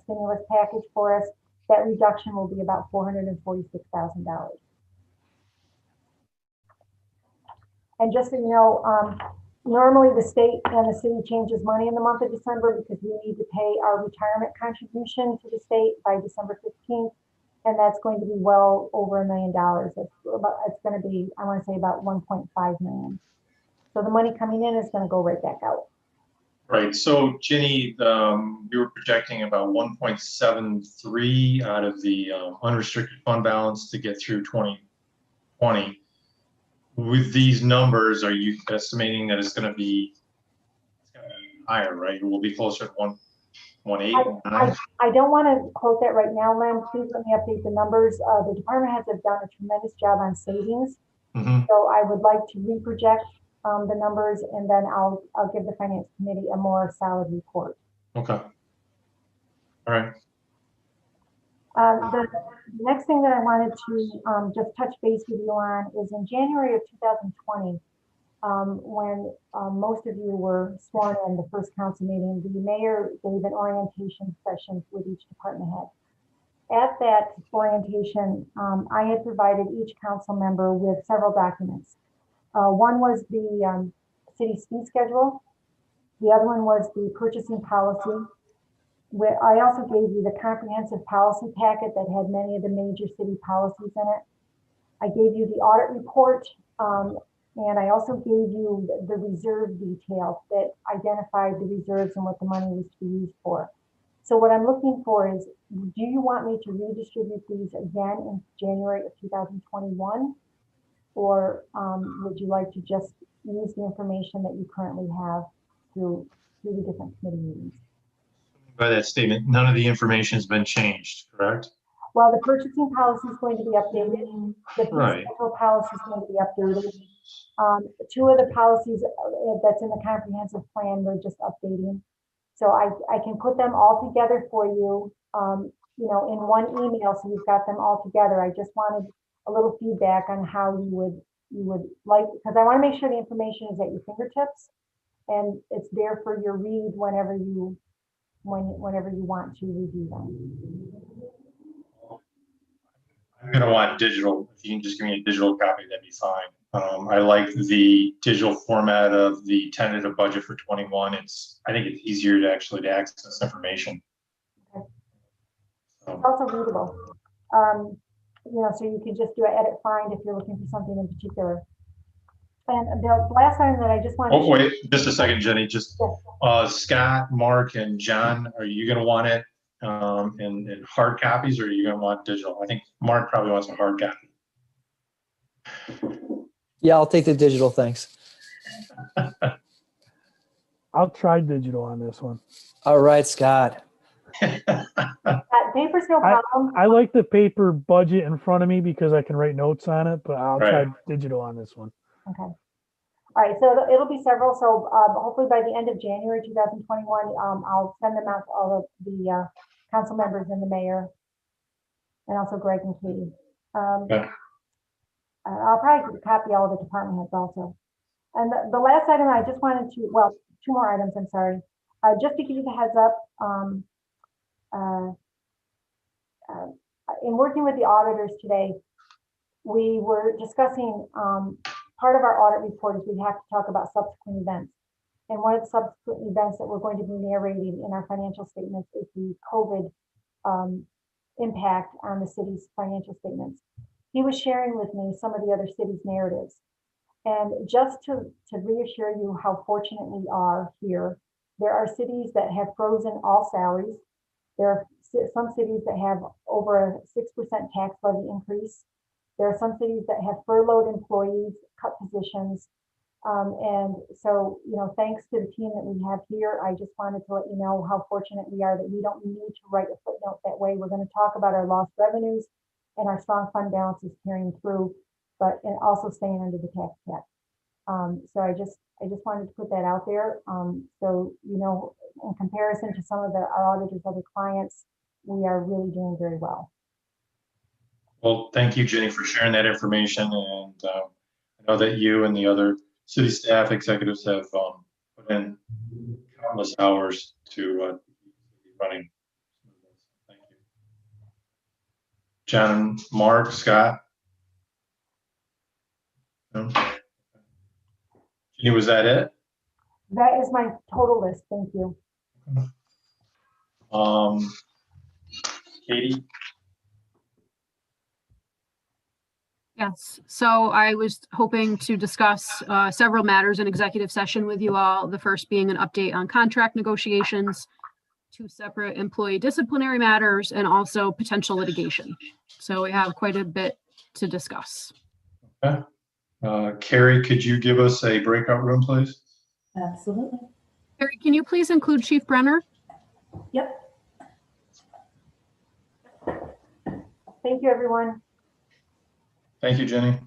stimulus package for us, that reduction will be about $446,000. And just so you know, normally the state and the city changes money in the month of December because we need to pay our retirement contribution to the state by December 15th. And that's going to be well over $1 million. It's going to be, I want to say about 1.5 million. So the money coming in is going to go right back out. Right. So Ginny, we were projecting about 1.73 out of the unrestricted fund balance to get through 2020. With these numbers, are you estimating that it's going to be higher, right? It will be closer to 1.8. I don't want to quote that right now, Len. Please let me update the numbers. The department heads have done a tremendous job on savings. So I would like to reproject the numbers, and then I'll give the finance committee a more solid report. Okay. All right. The next thing that I wanted to just touch base with you on is in January of 2020, when most of you were sworn in the first council meeting, the mayor gave an orientation session with each department head. At that orientation, I had provided each council member with several documents. One was the city's fee schedule. The other one was the purchasing policy. I also gave you the comprehensive policy packet that had many of the major city policies in it. I gave you the audit report, and I also gave you the reserve detail that identified the reserves and what the money was to be used for. So what I'm looking for is, do you want me to redistribute these again in January of 2021? Or would you like to just use the information that you currently have through the different committee meetings? By that statement, none of the information has been changed, correct? Well, the purchasing policy is going to be updated. The fee schedule policy is going to be updated. Two of the policies that's in the comprehensive plan, we're just updating. So I can put them all together for you, you know, in one email, so you've got them all together. I just wanted a little feedback on how you would like, because I want to make sure the information is at your fingertips and it's there for your read whenever you want to review them. I'm going to want digital. If you can just give me a digital copy, that'd be fine. I like the digital format of the tentative budget for 21. I think it's easier to actually access information. Okay. It's also readable. You know, so you can just do an edit find if you're looking for something in particular. And the last time that I just wanted to wait just a second, Jenny. Just Scott, Mark, and John, are you going to want it in hard copies, or are you going to want digital? I think Mark probably wants a hard copy. Yeah, I'll take the digital, thanks. I'll try digital on this one. All right, Scott. Paper's no problem. I like the paper budget in front of me because I can write notes on it, but I'll try digital on this one. Okay. All right, so it'll be several. So hopefully by the end of January 2021, I'll send them out to all of the council members and the mayor, and also Greg and Katie. I'll probably copy all of the department heads also. And the last item I just wanted to, well, two more items, I'm sorry. Just to give you the heads up, in working with the auditors today, we were discussing part of our audit report is we have to talk about subsequent events. And one of the subsequent events that we're going to be narrating in our financial statements is the COVID impact on the city's financial statements. he was sharing with me some of the other cities' narratives. And just to reassure you how fortunate we are here, there are cities that have frozen all salaries. There are some cities that have over a 6% tax levy increase. There are some cities that have furloughed employees, cut positions. And so, thanks to the team that we have here, I just wanted to let you know how fortunate we are that we don't need to write a footnote that way. We're going to talk about our lost revenues and our strong fund balances carrying through, but and also staying under the tax cap. So I just wanted to put that out there. So, in comparison to some of our auditors, other clients, we are really doing very well. Well, thank you, Jenny, for sharing that information. And I know that you and the other city staff executives have put in countless hours to be running. Thank you. John, Mark, Scott? No? Jenny, was that it? That is my total list. Thank you. Katie? Yes, so I was hoping to discuss several matters in executive session with you all. The first being an update on contract negotiations, 2 separate employee disciplinary matters, and also potential litigation. So we have quite a bit to discuss. Okay. Carrie, could you give us a breakout room, please? Absolutely. Carrie, can you please include Chief Brenner? Yep. Thank you, everyone. Thank you, Jenny.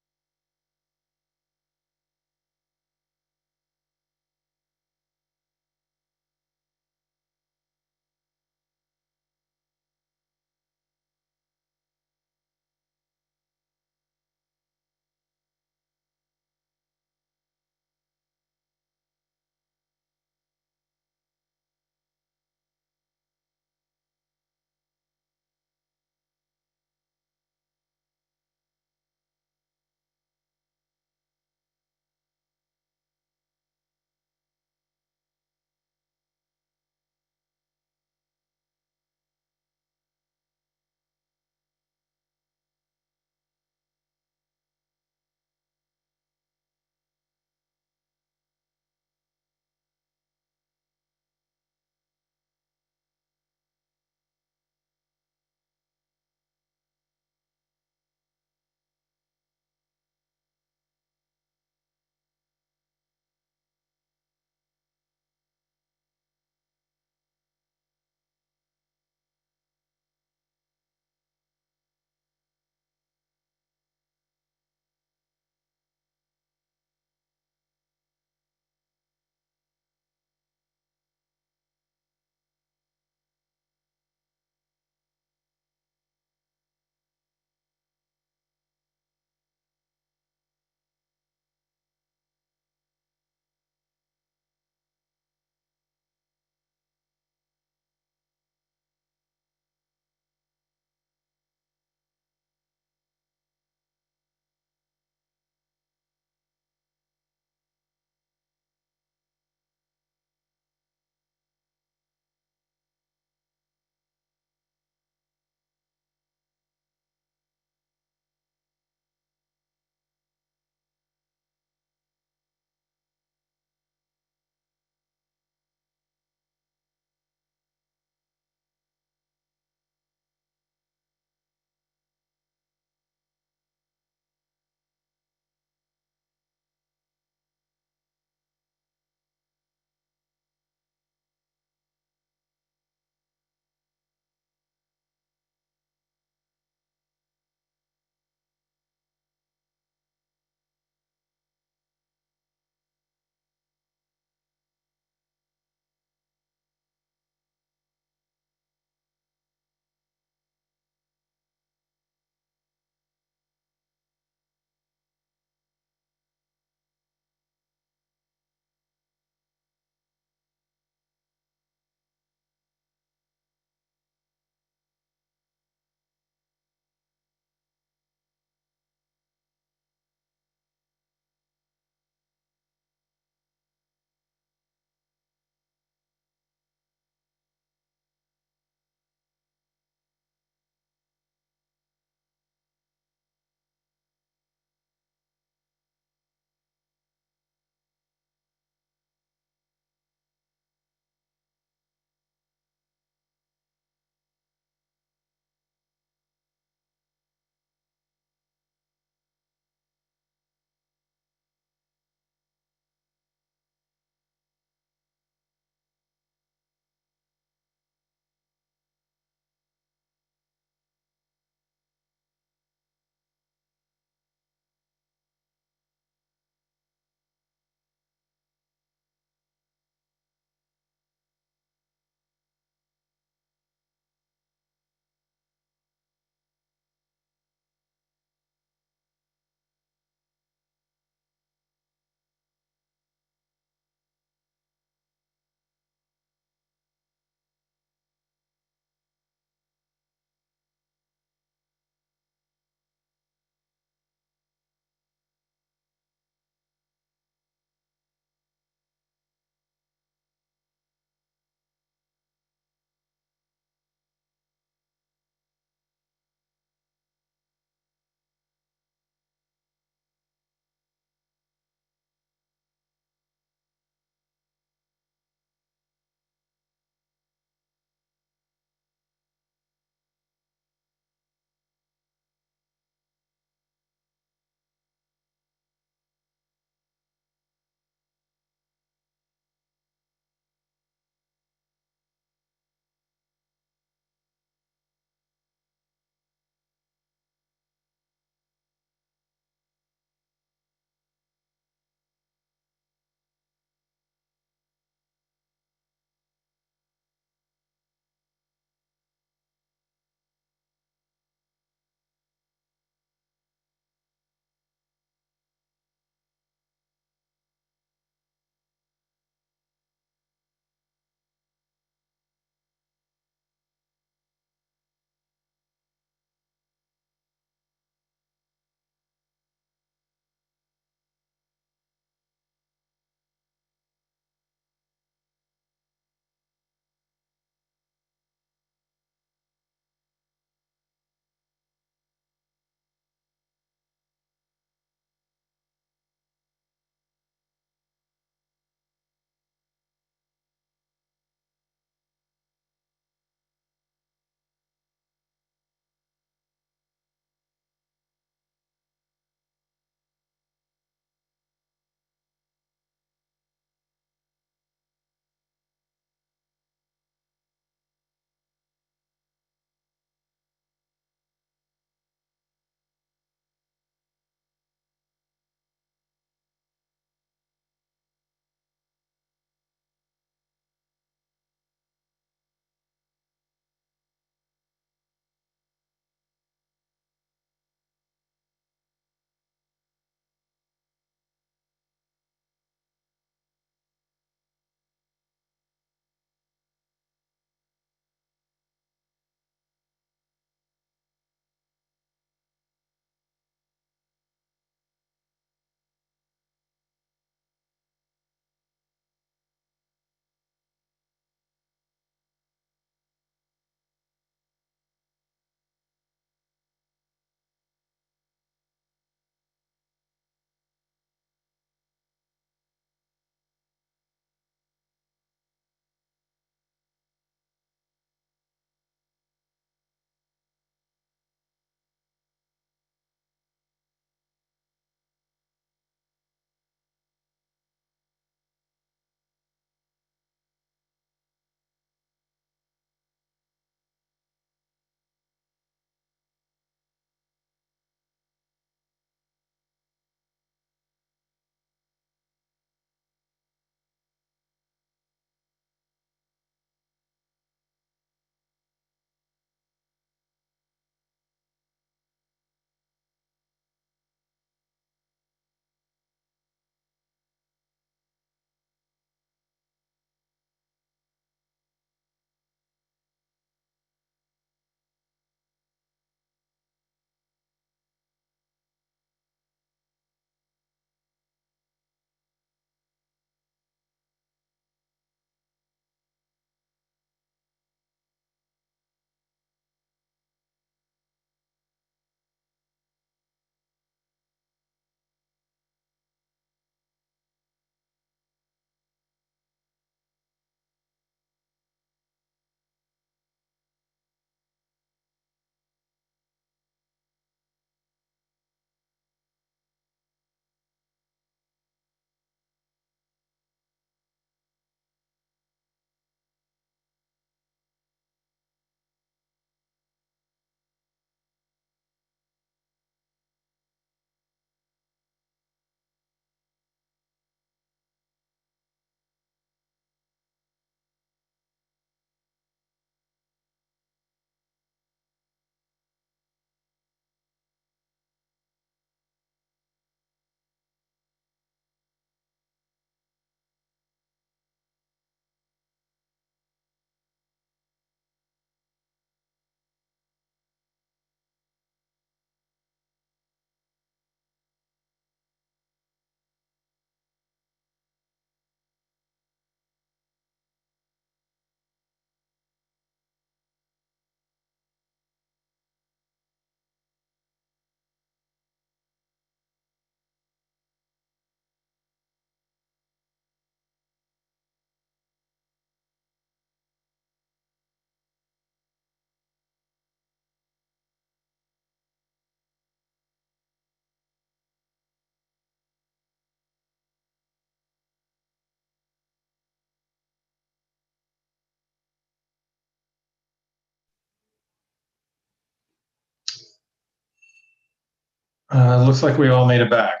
Looks like we all made it back.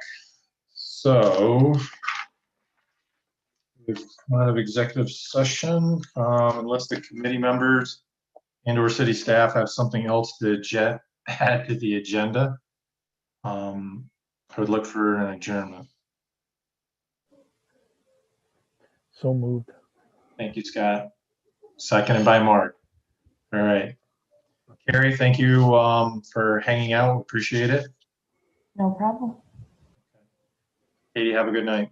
So we've come out of executive session, unless the committee members and/or city staff have something else to add to the agenda. I would look for an adjournment. So moved. Thank you, Scott. Seconded by Mark. All right. Carrie, thank you for hanging out. Appreciate it. No problem. Katie, have a good night.